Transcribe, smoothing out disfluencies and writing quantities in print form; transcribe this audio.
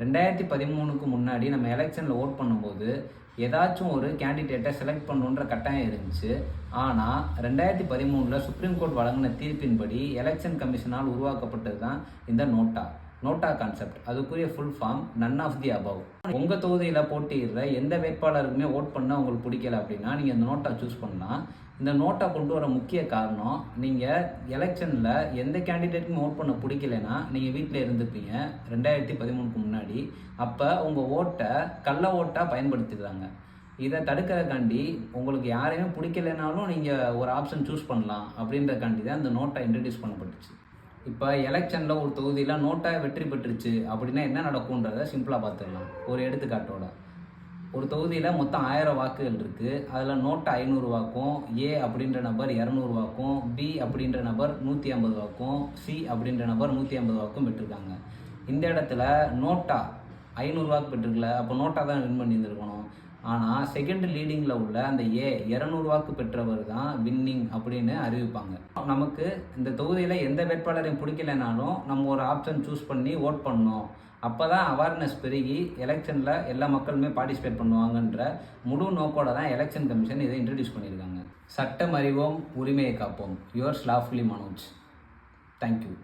2013க்கு முன்னாடி நம்ம எலெக்ஷனில் ஓட் பண்ணும்போது ஏதாச்சும் ஒரு கேண்டிடேட்டை செலக்ட் பண்ணுன்ற கட்டாயம் இருந்துச்சு. ஆனால் 2013 சுப்ரீம் கோர்ட் வழங்கின தீர்ப்பின்படி எலெக்ஷன் கமிஷனால் உருவாக்கப்பட்டது தான் இந்த நோட்டா கான்செப்ட். அதுக்குரிய full form none of the above. உங்கள் தொகுதியில் போட்டியிடுற எந்த வேட்பாளருக்குமே ஓட் பண்ண உங்களுக்கு பிடிக்கல அப்படின்னா நீங்கள் இந்த நோட்டா சூஸ் பண்ணலாம். இந்த நோட்டா கொண்டு வர முக்கிய காரணம், நீங்கள் எலெக்ஷனில் எந்த கேண்டிடேட்டுக்கும் ஓட் பண்ண பிடிக்கலைன்னா நீங்கள் வீட்டில் இருந்துப்பீங்க 2013க்கு முன்னாடி. அப்போ உங்கள் ஓட்டை கள்ள ஓட்டாக பயன்படுத்திடுறாங்க. இதை தடுக்கிறதுக்காண்டி உங்களுக்கு யாரையுமே பிடிக்கலைனாலும் நீங்கள் ஒரு ஆப்ஷன் சூஸ் பண்ணலாம் அப்படின்றக்காண்டி தான் இந்த நோட்டா இன்ட்ரடியூஸ் பண்ணப்பட்டுச்சு. இப்போ எலெக்ஷனில் ஒரு தொகுதியில் நோட்டா வெற்றி பெற்றுச்சு அப்படின்னா என்ன நடக்கும்ன்றதை சிம்பிளாக பார்த்துடலாம் ஒரு எடுத்துக்காட்டோட. ஒரு தொகுதியில் மொத்தம் 1000 வாக்குகள் இருக்குது. அதில் நோட்டா 500 வாக்கும், ஏ அப்படின்ற நபர் 200 வாக்கும், பி அப்படின்ற நபர் 150 வாக்கும், சி அப்படின்ற நபர் 150 வாக்கும் பெற்றிருக்காங்க. இந்த இடத்துல நோட்டா 500 வாக்கு பெற்றிருக்கல, அப்போ நோட்டா தான் வின் பண்ணியிருந்துருக்கணும். ஆனால் செகண்ட் லீடிங்கில் உள்ள அந்த ஏ 200 வாக்கு பெற்றவர் தான் வின்னிங் அப்படின்னு அறிவிப்பாங்க. நமக்கு இந்த தொகுதியில் எந்த வேட்பாளரையும் பிடிக்கலைனாலும் நம்ம ஒரு ஆப்ஷன் சூஸ் பண்ணி ஓட் பண்ணோம். அப்போ தான் அவேர்னஸ் பெருகி எலெக்ஷனில் எல்லா மக்களுமே பார்ட்டிசிபேட் பண்ணுவாங்கன்ற முழு நோக்கோட தான் எலெக்ஷன் கமிஷன் இதை இன்ட்ரடியூஸ் பண்ணியிருக்காங்க. சட்டம் அறிவோம், உரிமையை காப்போம். யுவர்ஸ் லாஃப்லி மனோஜ். தேங்க்யூ.